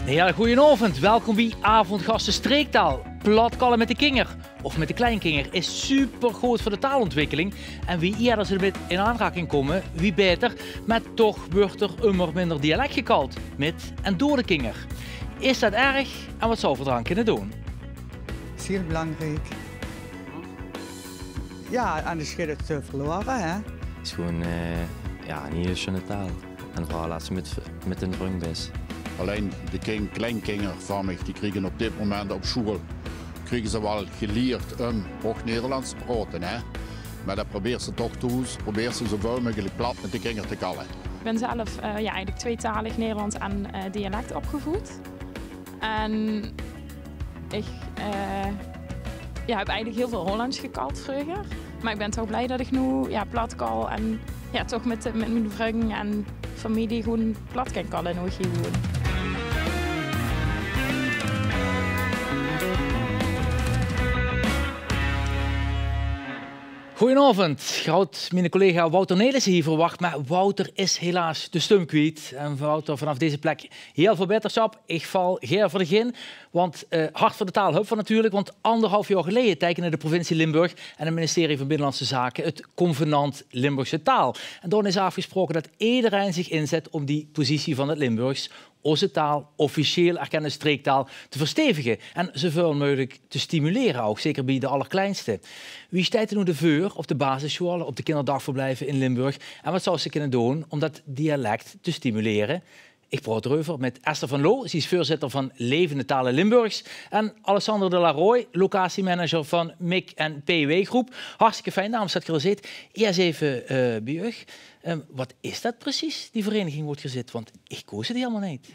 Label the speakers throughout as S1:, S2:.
S1: Ja, goedenavond. Welkom bij Avondgasten Streektaal. Platkallen met de kinger of met de kleinkinger is super goed voor de taalontwikkeling. En wie eerder ze ermee in aanraking komen, wie beter. Maar toch wordt er immer minder dialect gekald. Met en door de kinger. Is dat erg en wat zou we eraan kunnen doen?
S2: Zeer belangrijk. Ja, anders gaat het verloren, hè?
S3: Het is gewoon een hele schöne taal. En vooral als ze met een rungbis.
S4: Alleen de kleinkingervormig, die krijgen op dit moment op school krijgen ze wel geleerd om ook Nederlands te praten. Hè? Maar dat probeert ze toch toe, probeert ze zoveel mogelijk plat met de kinger te kallen.
S5: Ik ben zelf eigenlijk tweetalig Nederlands en dialect opgevoed. En ik heb eigenlijk heel veel Hollands gekald vroeger. Maar ik ben toch blij dat ik nu platkal en toch met mijn vrienden en familie gewoon plat kan kallen nog gewoon.
S1: Goedenavond. Groot mijn collega Wouter Nelissen hier verwacht, maar Wouter is helaas de stem kwijt. En Wouter, vanaf deze plek heel veel beterschap. Ik val geer voor de gin, want hart voor de taal, hup van natuurlijk. Want 1,5 jaar geleden tekende de provincie Limburg en het ministerie van Binnenlandse Zaken het convenant Limburgse taal. En daarin is afgesproken dat iedereen zich inzet om die positie van het Limburgs, onze taal, officieel erkende streektaal, te verstevigen en zoveel mogelijk te stimuleren, ook zeker bij de allerkleinste. Wie staat er nu de veur op de basisscholen, op de kinderdagverblijven in Limburg en wat zou ze kunnen doen om dat dialect te stimuleren? Ik praat erover met Esther van Loo, ze is voorzitter van Levende Talen Limburgs, en Alessandro de la Roy, locatiemanager van MIC en PW Groep. Hartstikke fijn, dames dat je er zit. Eerst even bij u. Wat is dat precies, die vereniging wordt gezet? Want ik koos het helemaal niet.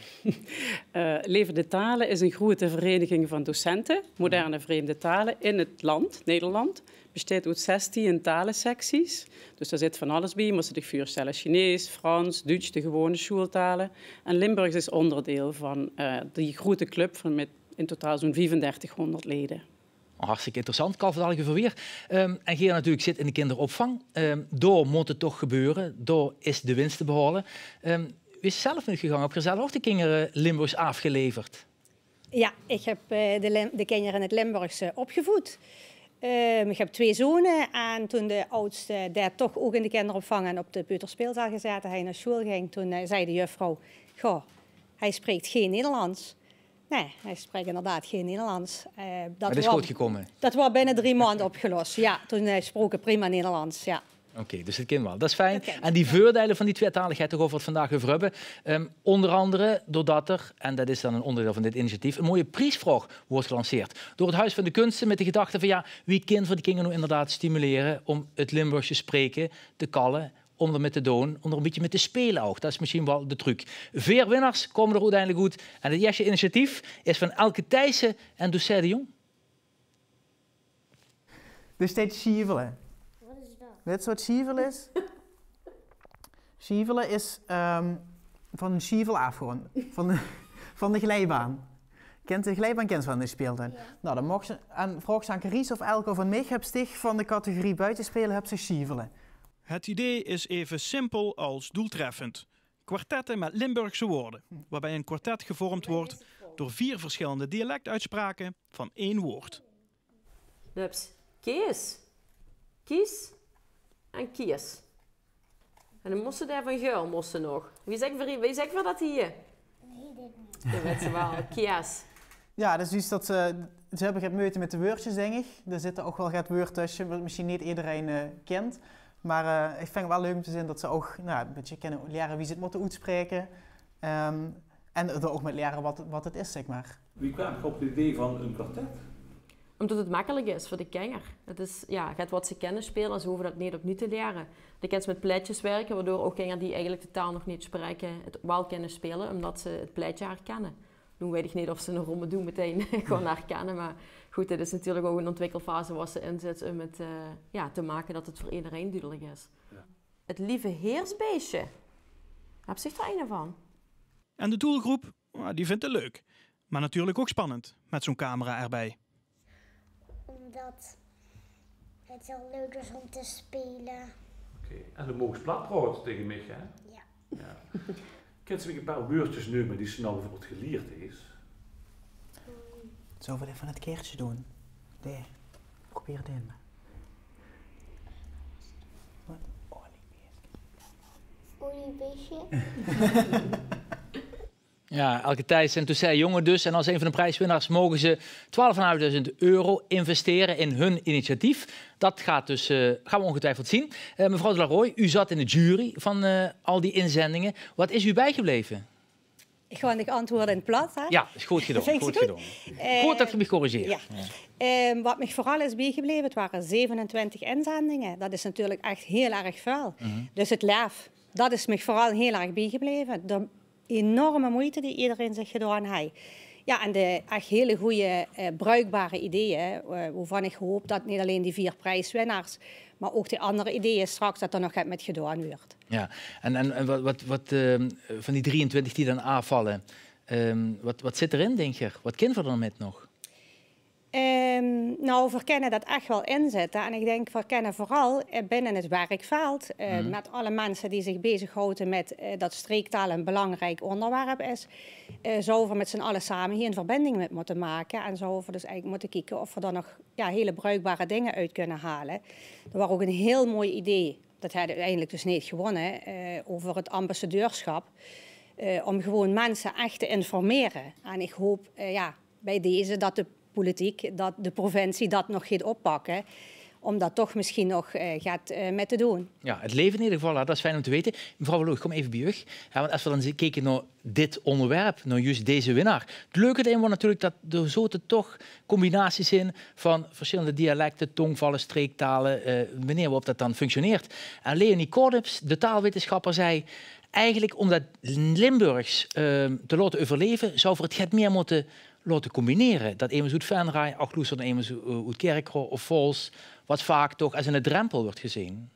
S6: Levende Talen is een grote vereniging van docenten, moderne vreemde talen in het land, Nederland. Bestaat uit 16 talensecties. Dus daar zit van alles bij. Je moet zich voorstellen: Chinees, Frans, Duits, de gewone schooltalen. En Limburgs is onderdeel van die grote club van met in totaal zo'n 3500 leden.
S1: Hartstikke interessant, kan vertellen voor weer. En Geer natuurlijk zit in de kinderopvang. Door moet het toch gebeuren, door is de winst te behalen. Wie is zelf nu gegaan? Heb je zelf ook de kinderen Limburgs afgeleverd?
S7: Ja, ik heb de kinderen in het Limburgs opgevoed. Ik heb 2 zonen en toen de oudste daar toch ook in de kinderopvang en op de peuterspeelzaal gezeten, hij naar school ging, toen zei de juffrouw, goh, hij spreekt geen Nederlands. Nee, hij spreekt inderdaad geen Nederlands.
S1: Dat is goed gekomen?
S7: Dat was binnen 3 maanden opgelost. Ja, toen sprak hij prima Nederlands, ja.
S1: Oké, dus het kind wel. Dat is fijn. En die voordelen van die tweetaligheid, toch over het vandaag over hebben. Onder andere doordat er, en dat is dan een onderdeel van dit initiatief, een mooie prijsvraag wordt gelanceerd. Door het Huis van de Kunsten met de gedachte van ja, wie kan voor die kinderen nu inderdaad stimuleren om het Limburgse spreken te kallen, om ermee te doen, om er een beetje mee te spelen ook. Dat is misschien wel de truc. 4 winnaars komen er uiteindelijk goed. En het eerste initiatief is van Elke Thijssen en Doucet de Jong.
S8: Er staat schievelen.
S9: Wat is dat?
S8: Weet je wat schievelen is? Schievelen is van een schievel afgaan. Van de glijbaan. Kent de glijbaan van de speeltuin? Ja. Nou, dan mocht ze, en vraag ze aan Caries of Elke of aan mij, heb zich van de categorie buitenspelen, heb ze schievelen.
S10: Het idee is even simpel als doeltreffend. Kwartetten met Limburgse woorden, waarbij een kwartet gevormd wordt door 4 verschillende dialectuitspraken van 1 woord.
S9: Dus kees, kies en kies. En dan moesten daar van geul moesten nog. Wie zegt voor dat hier? Nee, dit niet. Dat weet ze wel, kies.
S8: Ja, dus iets dat ze hebben gaat meuten met de woordjes, denk ik. Er zitten ook wel het woord tussen, wat misschien niet iedereen kent. Maar ik vind het wel leuk om te zien dat ze ook een beetje kunnen leren wie ze het moeten uitspreken. En er ook met leren wat het is, zeg maar.
S11: Wie kwam op het idee van een kwartet?
S9: Omdat het makkelijk is voor de kinder. Het is, gaat wat ze kennen spelen, ze hoeven dat niet opnieuw te leren. De kind met pleitjes werken, waardoor ook kinderen die eigenlijk de taal nog niet spreken, het wel kunnen spelen, omdat ze het pleitje herkennen. Nu weet ik niet of ze een romme doen meteen gewoon herkennen, maar goed, dit is natuurlijk ook een ontwikkelfase waar ze in zit om het te maken dat het voor iedereen duidelijk is. Ja. Het lieve heersbeestje. Heb zich er een van?
S10: En de doelgroep, die vindt het leuk. Maar natuurlijk ook spannend, met zo'n camera erbij.
S12: Omdat het zo leuk is om te spelen.
S11: Oké, en dan mogen ze plat praten tegen mij, hè?
S12: Ja.
S11: Ja. Kent ze een paar woordjes nu, maar die ze nou bijvoorbeeld geleerd is?
S8: Zo wil ik van het keertje doen. Nee, probeer het in.
S12: Oliebeestje.
S1: Ja, Elke Thijs en Toussaint Jonge dus. En als een van de prijswinnaars mogen ze €12.500 investeren in hun initiatief. Dat gaat dus, gaan we ongetwijfeld zien. Mevrouw de la Rooij, u zat in de jury van al die inzendingen. Wat is u bijgebleven?
S7: Gewoon ik antwoord in het plat. Hè?
S1: Ja, is goed gedaan. Goed gedaan. Goed dat je me corrigeert.
S7: Ja. Wat me vooral is bijgebleven, het waren 27 inzendingen. Dat is natuurlijk echt heel erg veel. Dus het lef, dat is me vooral heel erg bijgebleven. De enorme moeite die iedereen zich gedaan heeft. Ja, en de echt hele goede, bruikbare ideeën, waarvan ik hoop dat niet alleen die 4 prijswinnaars, maar ook die andere ideeën straks dat er nog wat met gedaan wordt.
S1: Ja, en wat van die 23 die dan aanvallen, wat zit erin, denk je? Wat kunnen we er met nog?
S7: Nou, we kennen dat echt wel inzetten. En ik denk, we kennen vooral binnen het werkveld, met alle mensen die zich bezighouden met dat streektaal een belangrijk onderwerp is, zouden we met z'n allen samen hier een verbinding met moeten maken. En zouden we dus eigenlijk moeten kijken of we er nog hele bruikbare dingen uit kunnen halen. Er was ook een heel mooi idee, dat hadden uiteindelijk dus niet gewonnen, over het ambassadeurschap. Om gewoon mensen echt te informeren. En ik hoop bij deze dat de politiek, dat de provincie dat nog gaat oppakken, om dat toch misschien nog gaat met te doen. Ja,
S1: het leven in ieder geval, dat is fijn om te weten. Mevrouw Verloog, kom even bij u. Ja, want als we dan kijken naar dit onderwerp, naar juist deze winnaar. Het leuke erin was natuurlijk dat er zo toch combinaties zijn van verschillende dialecten, tongvallen, streektalen, wanneer waarop dat dan functioneert. En Leonie Kordeps, de taalwetenschapper, zei eigenlijk om dat Limburgs te laten overleven, zou voor het meer moeten laten combineren. Dat eenmaal uit Venray, Achloes en eenmaal uit Kerkroo of Vols, wat vaak toch als een drempel wordt gezien.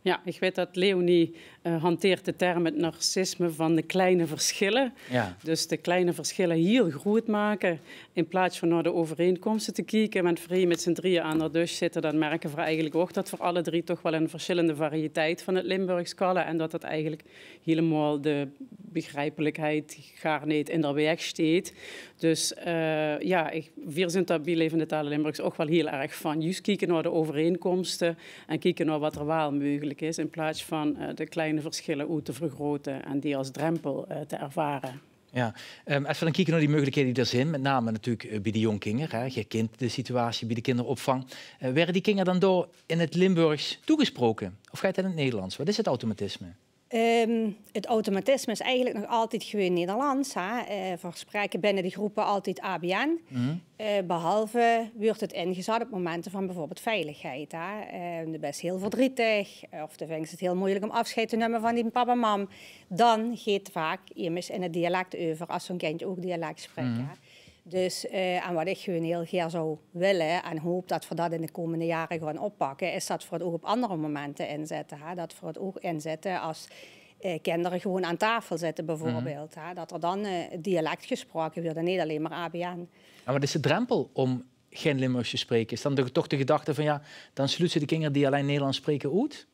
S6: Ja, ik weet dat Leonie hanteert de term het narcisme van de kleine verschillen. Ja. Dus de kleine verschillen heel groot maken. In plaats van naar de overeenkomsten te kijken. Want voor met z'n drieën aan de dus zitten, dan merken we eigenlijk ook dat voor alle drie toch wel een verschillende variëteit van het Limburgs kallen. En dat dat eigenlijk helemaal de begrijpelijkheid gaar niet in de weg steekt. Dus we zijn daar bij Levende Talen Limburgs ook wel heel erg van. Juist kijken naar de overeenkomsten en kijken naar wat er wel mogelijk is. In plaats van de kleine verschillen uit te vergroten en die als drempel te ervaren.
S1: Ja, als we dan kijken naar die mogelijkheden die er zijn, met name natuurlijk bij de jongkinderen, je kent de situatie bij de kinderopvang, werden die kinderen dan door in het Limburgs toegesproken? Of gaat het in het Nederlands? Wat is het automatisme?
S7: Het automatisme is eigenlijk nog altijd gewoon Nederlands. We spreken binnen de groepen altijd ABN. Behalve wordt het ingezet op momenten van bijvoorbeeld veiligheid. Dat is heel verdrietig. Of dan vindt het heel moeilijk om afscheid te nemen van die papa en mam. Dan gaat vaak immers in het dialect over als zo'n kindje ook dialect spreekt. Dus en wat ik gewoon heel graag zou willen en hoop dat we dat in de komende jaren gaan oppakken, is dat we het ook op andere momenten inzetten. Dat we het ook inzetten als kinderen gewoon aan tafel zitten bijvoorbeeld. Dat er dan dialect gesproken wordt en niet alleen maar ABN.
S1: En wat is de drempel om geen Limburgs te spreken? Is dan toch de gedachte van dan sluiten ze de kinderen die alleen Nederlands spreken uit?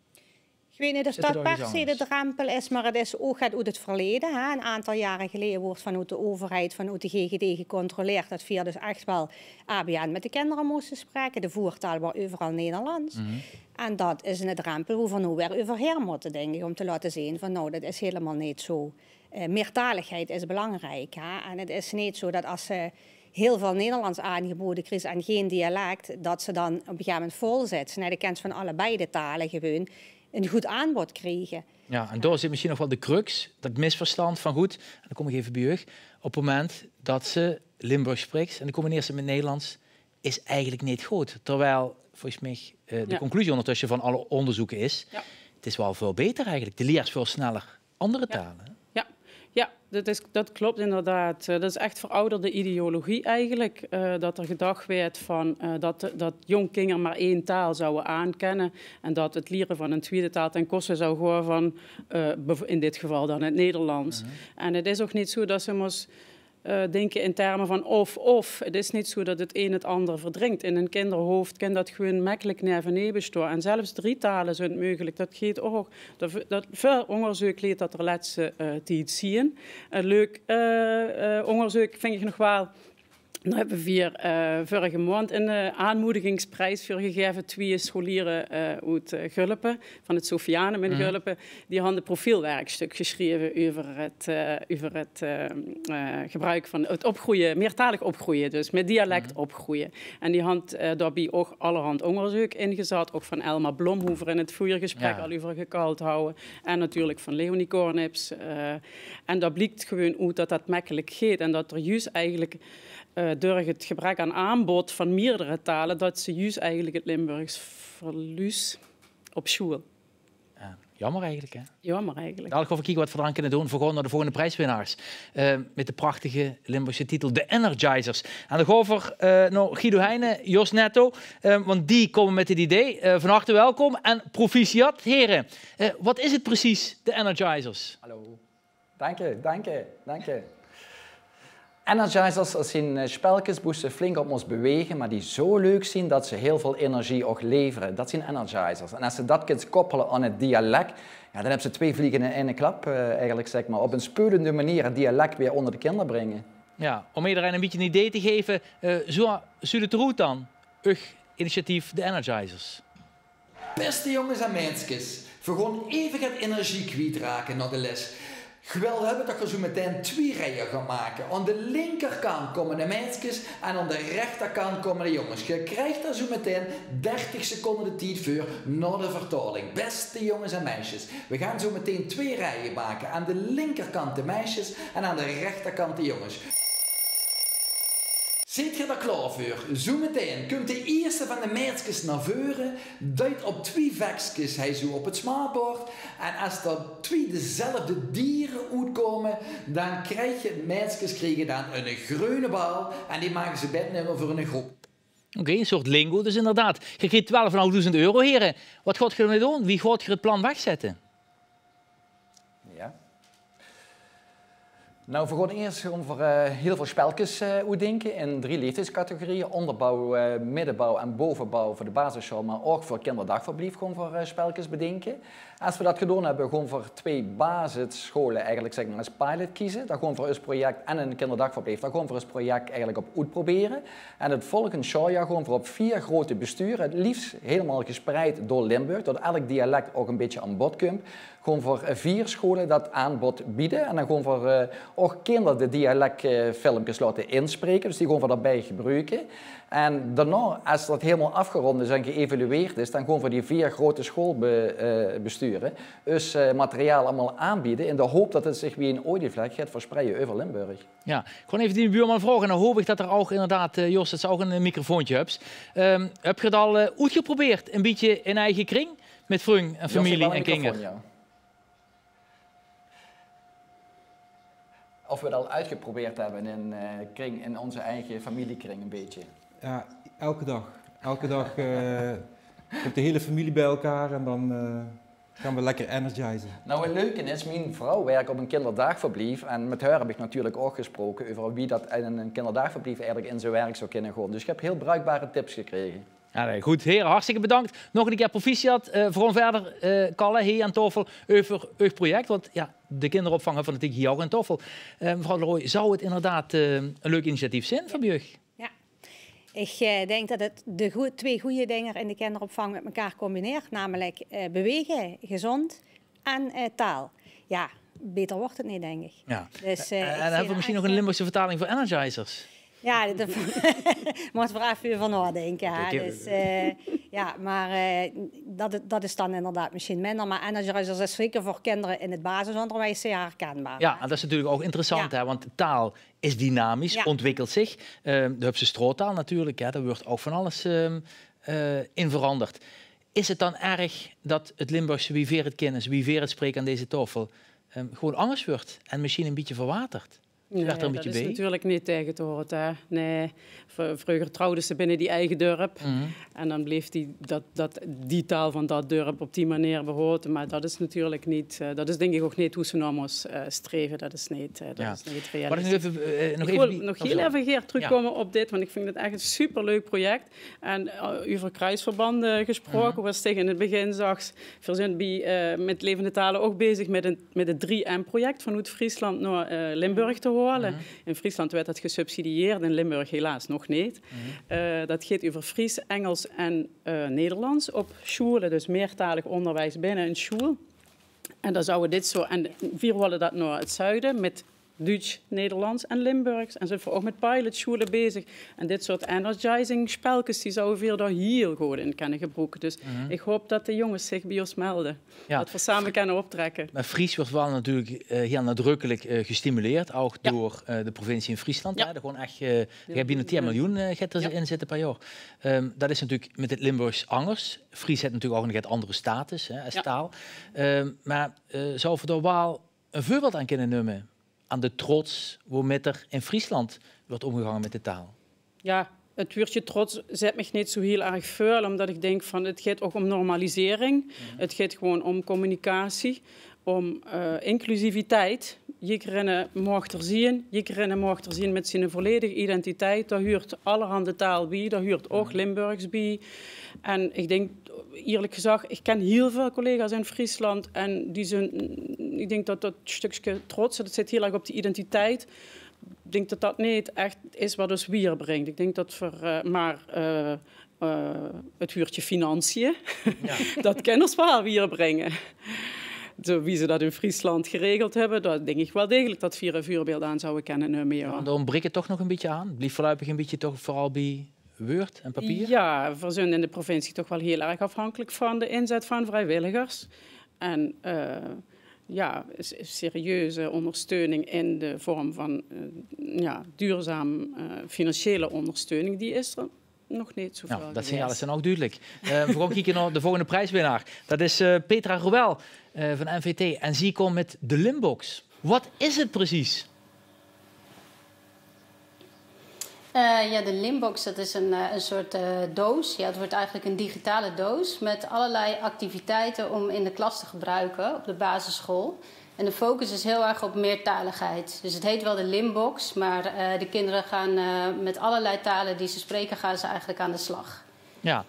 S7: Ik weet niet of dat per se de drempel is, maar het is ook uit het verleden. Een aantal jaren geleden wordt vanuit de overheid, vanuit de GGD gecontroleerd dat via dus echt wel ABN met de kinderen moesten spreken. De voertaal was overal Nederlands. En dat is een drempel waar we nu weer overheen moeten denken om te laten zien van dat is helemaal niet zo. Meertaligheid is belangrijk. En het is niet zo dat als ze heel veel Nederlands aangeboden krijgen en geen dialect, dat ze dan op een gegeven moment vol zitten. Nee, de kent van allebei de talen gewoon een goed aanbod krijgen.
S1: Ja, en daar zit misschien nog wel de crux, dat misverstand van goed, en dan kom ik even bij u, op het moment dat ze Limburgs spreekt en de combineert ze met Nederlands, is eigenlijk niet goed. Terwijl, volgens mij, de conclusie ondertussen van alle onderzoeken is, het is wel veel beter eigenlijk. De leert veel sneller andere talen.
S6: Ja, dat klopt inderdaad. Dat is echt verouderde ideologie eigenlijk. Dat er gedacht werd van dat jong kinderen maar één taal zouden aankennen. En dat het leren van een tweede taal ten koste zou gaan van, in dit geval dan het Nederlands. En het is ook niet zo dat ze denken in termen van of. Het is niet zo dat het een het ander verdringt. In een kinderhoofd kan dat gewoon makkelijk nevenee bestaan. En zelfs 3 talen zijn mogelijk. Dat gaat ook. Dat veel onderzoek leert dat er laatste tijd zien. Een leuk onderzoek vind ik nog wel. Daar hebben we hier vorige maand een aanmoedigingsprijs voor gegeven. 2 scholieren uit Gulpen, van het Sofianum in Gulpen. Die hadden een profielwerkstuk geschreven over het gebruik van het opgroeien, meertalig opgroeien, dus met dialect opgroeien. En die had daarbij ook allerhand onderzoek ingezet, ook van Elma Blomhoever in het voorgesprek al over gekald houden. En natuurlijk van Leonie Kornips. En dat blijkt gewoon uit dat dat makkelijk gaat en dat er juist eigenlijk door het gebrek aan aanbod van meerdere talen, dat ze juist eigenlijk het Limburgs verlies op school.
S1: Ja, jammer eigenlijk, hè?
S6: Jammer eigenlijk.
S1: Dadelijk gaan we kijken wat we eraan kunnen doen voor gewoon naar de volgende prijswinnaars. Met de prachtige Limburgse titel The Energizers. En dan gaan we naar Guido Heijnen, Jos Netto, want die komen met het idee. Van harte welkom en proficiat, heren. Wat is het precies, The Energizers?
S13: Hallo. Dank je. Energizers, dat zijn spelletjes die ze flink op ons bewegen, maar die zo leuk zijn dat ze heel veel energie ook leveren. Dat zijn energizers. En als ze dat kunt koppelen aan het dialect, ja, dan hebben ze 2 vliegen in één klap, eigenlijk, zeg maar. Op een spelende manier het dialect weer onder de kinderen brengen. Ja,
S1: om iedereen een beetje een idee te geven, zo ziet het eruit dan? Initiatief The Energizers.
S14: Beste jongens en meisjes, we gaan even het energie kwijtraken naar de les. Ik wil hebben dat je zo meteen 2 rijen gaat maken. Aan de linkerkant komen de meisjes en aan de rechterkant komen de jongens. Je krijgt daar zo meteen 30 seconden de tijd voor naar de vertaling. Beste jongens en meisjes, we gaan zo meteen 2 rijen maken. Aan de linkerkant de meisjes en aan de rechterkant de jongens. Zit je daar klaar voor? Zo meteen komt de eerste van de meisjes naar voren, duidt op 2 vekjes hij zo op het smaakbord. En als er 2 dezelfde dieren uitkomen, dan krijg je meisjes krijgen dan een groene bal en die maken ze bednummer voor een groep.
S1: Oké, een soort lingo dus inderdaad. Je krijgt 12.500 euro, heren. Wat gaat je ermee doen? Wie gaat je het plan wegzetten?
S13: Ja. Nou, we gaan eerst voor heel veel spelletjes uitdenken in 3 leeftijdscategorieën. Onderbouw, middenbouw en bovenbouw voor de basisschool, maar ook voor kinderdagverblijf gewoon voor spelletjes bedenken. Als we dat gedaan hebben, gewoon voor 2 basisscholen eigenlijk zeg maar als pilot kiezen. Dat gewoon voor ons project en een kinderdagverblijf, dat gewoon voor ons project eigenlijk op uitproberen. En het volgende schooljaar gewoon voor op 4 grote besturen, het liefst helemaal gespreid door Limburg, dat elk dialect ook een beetje aan bod komt. Gewoon voor 4 scholen dat aanbod bieden en dan gewoon voor ook kinderen de dialectfilmpjes laten inspreken, dus die gewoon voor daarbij gebruiken. En daarna, als dat helemaal afgerond is en geëvalueerd is, dan gewoon voor die 4 grote schoolbesturen dus materiaal allemaal aanbieden in de hoop dat het zich weer een olievlek gaat verspreiden over Limburg.
S1: Ja, gewoon even die buurman vragen en dan hoop ik dat er ook inderdaad, Jos, dat ze ook een microfoontje hebt. Heb je het al uitgeprobeerd, een beetje in eigen kring, met vrienden en familie en kinderen?
S13: Ja. Of we het al uitgeprobeerd hebben in onze eigen familiekring een beetje.
S15: Ja, elke dag. Elke dag komt de hele familie bij elkaar en dan gaan we lekker energizen.
S13: Nou, het leuke is, mijn vrouw werkt op een kinderdagverblijf en met haar heb ik natuurlijk ook gesproken over wie dat in een kinderdagverblijf eigenlijk in zijn werk zou kunnen gaan. Dus ik heb heel bruikbare tips gekregen.
S1: Ja, nee, goed, heren, hartstikke bedankt. Nog een keer proficiat. Voor verder, Kalle, hier aan tafel, over uw project. Want ja, de kinderopvang van het hier ook aan tafel. Mevrouw Leroy, zou het inderdaad een leuk initiatief zijn van Björg?
S7: Ja, ik denk dat het 2 goede dingen in de kinderopvang met elkaar combineert. Namelijk bewegen, gezond en taal. Ja, beter wordt het niet, denk ik.
S1: Ja.
S7: Dus,
S1: en hebben we misschien nog een Limburgse vertaling voor energizers?
S7: Ja, daar moet we even van nadenken. Dus, ja, maar dat is dan inderdaad misschien minder. Maar energizers is zeker voor kinderen in het basisonderwijs zeer herkenbaar.
S1: Ja, en dat is natuurlijk ook interessant, hè, want taal is dynamisch, ontwikkelt zich. De Hupse stroottaal natuurlijk, hè, daar wordt ook van alles in veranderd. Is het dan erg dat het Limburgse wie weer het kennis, wie weer het spreken aan deze tafel, gewoon anders wordt en misschien een beetje verwaterd?
S6: Nee,
S1: werd er een
S6: dat
S1: beetje
S6: is
S1: bij.
S6: natuurlijk niet tegen te horen. Hè. Nee, vroeger trouwden ze binnen die eigen dorp. En dan bleef die taal van dat dorp op die manier behouden. Maar dat is natuurlijk niet... dat is denk ik ook niet hoe ze nou moest streven. Dat is niet realistisch.
S1: Maar
S6: ik wil nog heel even, Geert, terugkomen op dit. Want ik vind het echt een superleuk project. En over kruisverbanden gesproken, was tegen in het begin zag... We zijn met Levende Talen ook bezig met het 3M-project van Oud-Friesland naar Limburg te halen. In Friesland werd dat gesubsidieerd, in Limburg helaas nog niet. Dat gaat over Fries, Engels en Nederlands op scholen, dus meertalig onderwijs binnen een school. En dan zouden dit zo... En we willen dat naar het zuiden met Duits, Nederlands en Limburgs. En zijn we ook met pilotscholen bezig. En dit soort energizing spelletjes die zouden we daar heel goed in kunnen gebruiken. Dus ik hoop dat de jongens zich bij ons melden. Ja. Dat we samen kunnen optrekken.
S1: Maar Fries wordt wel natuurlijk heel nadrukkelijk gestimuleerd, ook door de provincie in Friesland. Ja. Gewoon echt, je hebt binnen 10 miljoen gaat erin zitten per jaar. Dat is natuurlijk met het Limburgs anders. Fries heeft natuurlijk ook een andere status als taal. Maar zou we er wel een voorbeeld aan kunnen nemen? Aan de trots waarmee er in Friesland wordt omgegaan met de taal? Ja,
S6: het woordje trots zet me niet zo heel erg veel, omdat ik denk van het gaat ook om normalisering. Het gaat gewoon om communicatie, om inclusiviteit. Iedereen mag er zien met zijn volledige identiteit. Daar hoort allerhande taal bij, daar hoort ook Limburgs bij. En ik denk, eerlijk gezegd, ik ken heel veel collega's in Friesland en die zijn, ik denk dat dat stukje trots, dat zit heel erg op die identiteit. Ik denk dat dat niet echt is wat ons weer brengt. Ik denk dat het woordje financiën, dat kan ons wel weer brengen. Zo wie ze dat in Friesland geregeld hebben, dat denk ik wel degelijk dat we een voorbeeld aan zouden kennen.
S1: Dan ontbreekt het toch nog een beetje aan? Blijft voorlopig een beetje toch vooral bij Word en papier?
S6: Ja, we zijn in de provincie toch wel heel erg afhankelijk van de inzet van vrijwilligers. En serieuze ondersteuning in de vorm van duurzaam financiële ondersteuning, die is er nog niet zoveel geweest.
S1: Dat signalen zijn ook duidelijk. We gaan kijken naar de volgende prijswinnaar. Dat is Petra Roel van NVT. En zij komt met de Limbox. Wat is het precies?
S16: De Limbox, dat is een soort doos. Ja, het wordt eigenlijk een digitale doos met allerlei activiteiten om in de klas te gebruiken op de basisschool. En de focus is heel erg op meertaligheid. Dus het heet wel de Limbox, maar de kinderen gaan met allerlei talen die ze spreken, gaan ze eigenlijk aan de slag.
S1: Ja,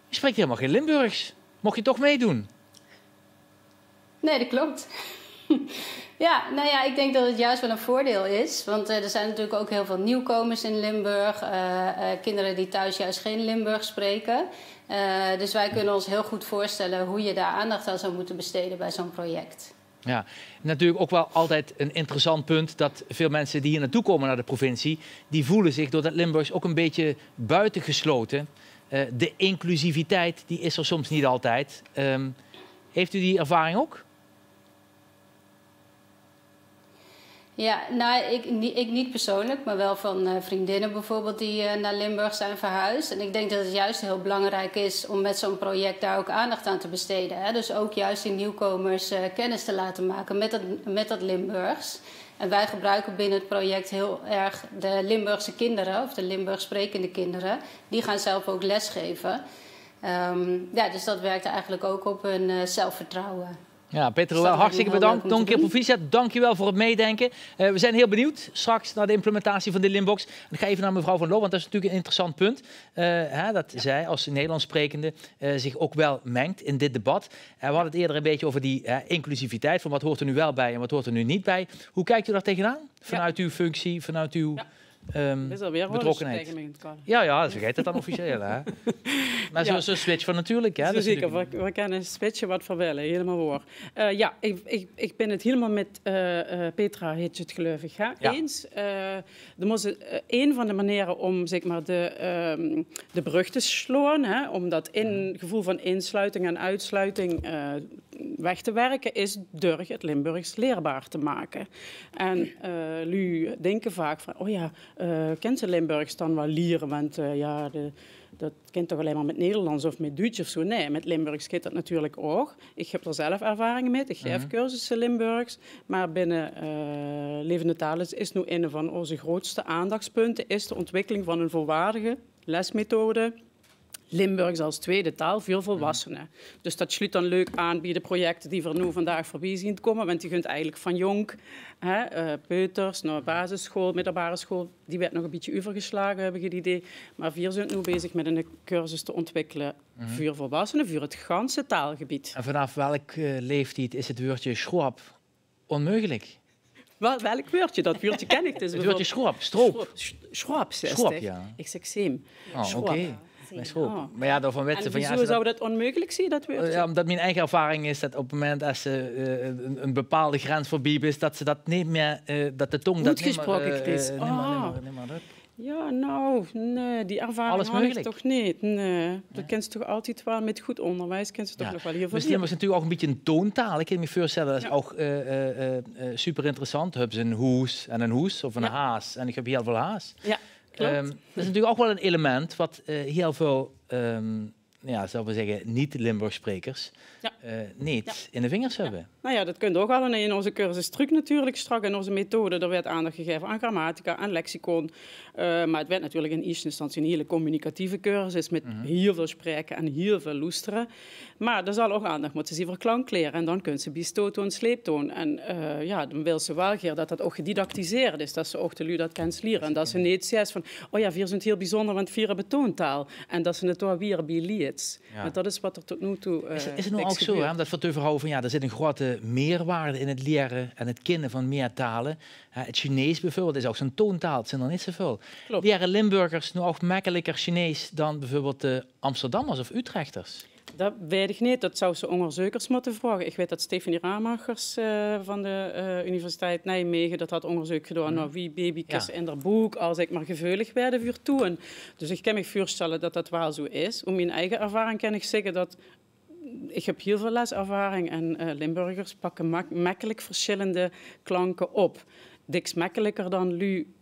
S1: je spreekt helemaal geen Limburgs. Mocht je toch meedoen?
S16: Nee, dat klopt. Ik denk dat het juist wel een voordeel is. Want er zijn natuurlijk ook heel veel nieuwkomers in Limburg. Kinderen die thuis juist geen Limburg spreken. Dus wij kunnen ons heel goed voorstellen hoe je daar aandacht aan zou moeten besteden bij zo'n project.
S1: Ja, natuurlijk ook wel altijd een interessant punt dat veel mensen die hier naartoe komen naar de provincie, die voelen zich door dat Limburgs ook een beetje buitengesloten. De inclusiviteit die is er soms niet altijd. Heeft u die ervaring ook?
S16: Ja, ik niet persoonlijk, maar wel van vriendinnen bijvoorbeeld die naar Limburg zijn verhuisd. En ik denk dat het juist heel belangrijk is om met zo'n project daar ook aandacht aan te besteden. Hè? Dus ook juist die nieuwkomers kennis te laten maken met dat Limburgs. En wij gebruiken binnen het project heel erg de Limburgse kinderen, of de Limburgs sprekende kinderen. Die gaan zelf ook lesgeven. Dus dat werkt eigenlijk ook op hun zelfvertrouwen.
S1: Ja, Petra Roel, hartstikke bedankt. Nog een keer proficiat. Dank je wel voor het meedenken. We zijn heel benieuwd straks naar de implementatie van de Limbox. Ik ga even naar mevrouw Van Loo, want dat is natuurlijk een interessant punt. Dat zij als Nederlands sprekende zich ook wel mengt in dit debat. We hadden het eerder een beetje over die inclusiviteit. Van wat hoort er nu wel bij en wat hoort er nu niet bij. Hoe kijkt u daar tegenaan? Vanuit uw functie, vanuit uw... betrokkenheid. Ja, zo gaat het dan officieel. Hè? Maar zo'n switch van natuurlijk. Hè?
S6: Zeker, we kunnen switchen wat we willen, helemaal waar. Ik ben het helemaal met Petra, heet het geloof ik, eens. Een van de manieren om zeg maar, de brug te slaan, hè, om dat gevoel van insluiting en uitsluiting weg te werken, is door het Limburgs leerbaar te maken. En jullie denken vaak van, kent ze Limburgs dan wel lieren, want dat kent toch alleen maar met Nederlands of met Duits of zo. Nee, met Limburgs gaat dat natuurlijk ook. Ik heb er zelf ervaringen mee. Ik geef cursussen Limburgs. Maar binnen Levende Talen is nu een van onze grootste aandachtspunten is de ontwikkeling van een volwaardige lesmethode Limburgs als tweede taal voor volwassenen. Dus dat sluit dan leuk aan bij de projecten die we nu vandaag voorbij zien komen. Want je kunt eigenlijk van jong, peuters, naar basisschool, middelbare school, die werd nog een beetje overgeslagen, heb ik het idee. Maar we zijn nu bezig met een cursus te ontwikkelen voor volwassenen, voor het ganse taalgebied.
S1: En vanaf welke leeftijd is het woordje schroep onmogelijk?
S6: Welk woordje? Dat woordje ken ik dus.
S1: Het woordje schroep, stroop.
S6: Schroep,
S1: ja.
S6: Ik zeg seem.
S1: Oké. Maar ja, daarvan weten van
S6: wieso zou dat onmogelijk zijn, dat woordje?
S1: Ja, omdat mijn eigen ervaring is dat op het moment dat ze een bepaalde grens voorbij is, dat ze dat niet meer, dat de tong dat niet meer.
S6: Ja, nou, nee, die ervaring had ik toch niet. Nee. Dat kent ze toch altijd wel, met goed onderwijs kent ze toch nog wel heel veel.
S1: Dus die is natuurlijk ook een beetje een toontaal. Ik kan me voorstellen, dat is ook super interessant. Hebben ze een hoes en een hoes of een haas. En ik heb heel veel haas.
S6: Ja, klopt.
S1: Dat is natuurlijk ook wel een element wat heel veel, zullen we zeggen, niet-Limburg-sprekers niet in de vingers hebben.
S6: Nou ja, dat kunt ook al in onze cursus truc natuurlijk strak. In onze methode, er werd aandacht gegeven aan grammatica, aan lexicon. Maar het werd natuurlijk in eerste instantie een hele communicatieve cursus met heel veel spreken en heel veel loesteren. Maar er zal ook aandacht moeten zijn voor klankkleren. En dan kunnen ze bij stoottoon, sleeptoon. En dan wil ze wel graag dat dat ook gedidactiseerd is. Dat ze ook de lui dat kan leren. En dat ze niet zegt van, oh ja, we zijn heel bijzonder, want we hebben toontaal. En dat ze het ook weer bij leert. Want dat is wat er tot nu toe
S1: is het nou ook zo, dat we het overhouden van, er zit een grote meerwaarde in het leren en het kennen van meer talen. Het Chinees bijvoorbeeld is ook zo'n toontaal, het zijn er niet zoveel. Leren Limburgers nu ook makkelijker Chinees dan bijvoorbeeld de Amsterdammers of Utrechters?
S6: Dat weet ik niet. Dat zou ze onderzoekers moeten vragen. Ik weet dat Stefanie Ramachers van de Universiteit Nijmegen dat had onderzoek gedaan naar wie baby's in haar boek als ik maar geveulig werden voor toen. Dus ik kan me voorstellen dat dat wel zo is. Om mijn eigen ervaring kan ik zeggen dat ik heb heel veel leservaring en Limburgers pakken makkelijk verschillende klanken op. Diks makkelijker dan lu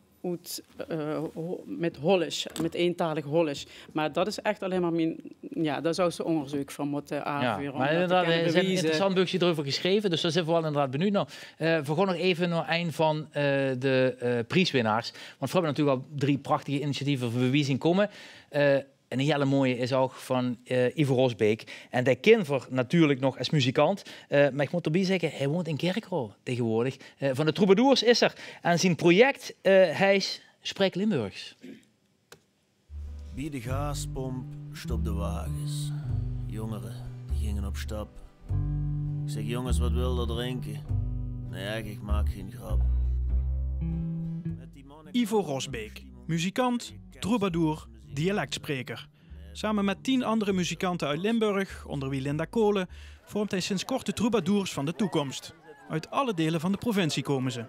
S6: met Hollisch, met eentalig Hollisch. Maar dat is echt alleen maar mijn... Ja, daar zou ze onderzoek van moeten aanvuren.
S1: Ja, maar inderdaad, er is een interessant boekje erover geschreven, dus daar zijn we wel inderdaad benieuwd naar. We gaan nog even naar een van de prijswinnaars. Want we hebben natuurlijk al 3 prachtige initiatieven voor wie zien komen. En een hele mooie is ook van Ivo Rosbeek. En die kent voor natuurlijk nog als muzikant. Maar ik moet erbij zeggen, hij woont in Kerkroo tegenwoordig. Van de Troubadours is er. En zijn project, hij spreekt Limburgs.
S17: Bij de gaspomp stopten wagens. Jongeren, die gingen op stap. Ik zeg, jongens, wat wil er drinken? Nee, ik maak geen grap.
S10: Ivo Rosbeek, muzikant, troubadour, dialectspreker. Samen met 10 andere muzikanten uit Limburg, onder wie Linda Kolen, vormt hij sinds kort de troubadours van de toekomst. Uit alle delen van de provincie komen ze.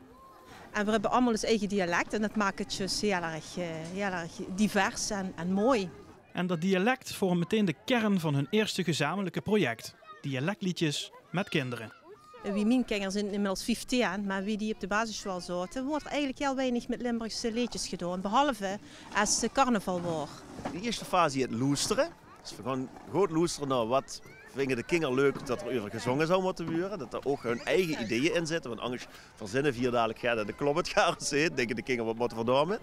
S18: En we hebben allemaal ons eigen dialect en dat maakt het dus heel erg divers en mooi.
S10: En dat dialect vormt meteen de kern van hun eerste gezamenlijke project. Dialectliedjes met kinderen.
S18: Wie mijn kinderen zijn inmiddels 15, maar wie die op de basisschool zaten, wordt er eigenlijk heel weinig met Limburgse liedjes gedaan. Behalve als het carnaval wordt.
S19: De eerste fase is het loesteren. Dus we gaan goed loesteren naar wat vinden de kinderen leuk dat er over gezongen zou moeten worden. Dat er ook hun eigen ideeën in zitten. Want anders verzinnen 4 dadelijk gaat de klop het gaan zitten. Denken de kinderen wat moeten we daar met.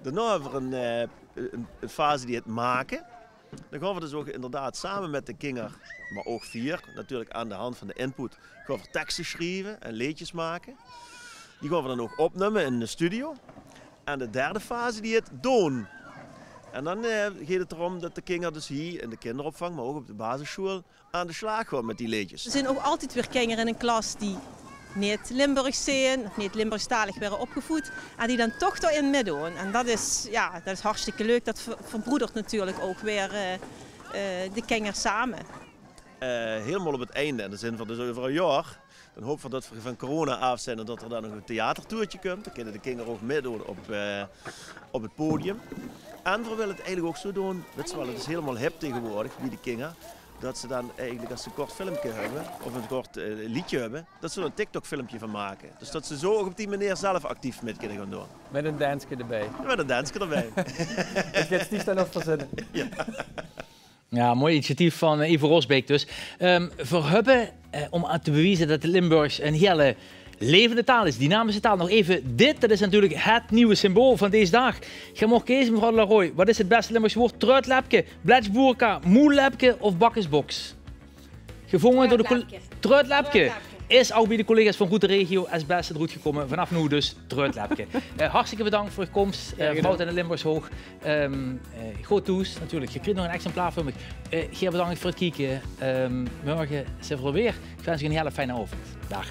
S19: Daarna hebben we een fase die het maken. Dan gaan we dus ook inderdaad samen met de kinderen, maar ook 4, natuurlijk aan de hand van de input, gaan we teksten schrijven en liedjes maken. Die gaan we dan ook opnemen in de studio. En de derde fase die het doen. En dan gaat het erom dat de kinderen dus hier in de kinderopvang, maar ook op de basisschool, aan de slag gaan met die liedjes.
S18: Er zijn ook altijd weer kinderen in een klas die niet Limburgs zijn, of niet Limburgstalig werden opgevoed, en die dan toch erin meedoen. En dat is hartstikke leuk. Dat verbroedert natuurlijk ook weer de kinderen samen.
S19: Helemaal op het einde, in de zin van dus over een jaar, dan hopen we dat we van corona af zijn en dat er dan nog een theatertoertje komt. Dan kunnen de kinderen ook meedoen op het podium. En we willen het eigenlijk ook zo doen, het is helemaal hip tegenwoordig bij de kinderen, dat ze dan eigenlijk als ze een kort filmpje hebben, of een kort liedje hebben, dat ze er een TikTok-filmpje van maken. Dus dat ze zo ook op die manier zelf actief mee kunnen gaan doen.
S20: Met een dansje erbij.
S19: Met een dansje erbij.
S20: Ik ga het niet dan nog verzinnen.
S19: Ja.
S1: Ja, mooi initiatief van Ivo Rosbeek dus. Voor Hubbe, om aan te bewijzen dat de Limburgs een hele levende taal is, dynamische taal. Nog even dit, dat is natuurlijk het nieuwe symbool van deze dag. Je mag kiezen, mevrouw de Laroy. Wat is het beste Limburgs woord? Truitlepke, bletsboerka, moelepke of bakkesbox? Gevonden door de Truitlepke. Is ook bij de collega's van Route Regio als beste goed gekomen. Vanaf nu dus Truitlepke. Hartstikke bedankt voor je komst. Fout in de Limburgs hoog. Goed toes, natuurlijk. Je krijgt nog een exemplaar van me. Geer bedankt voor het kijken. Morgen zijn we er weer. Ik wens je een hele fijne avond. Dag.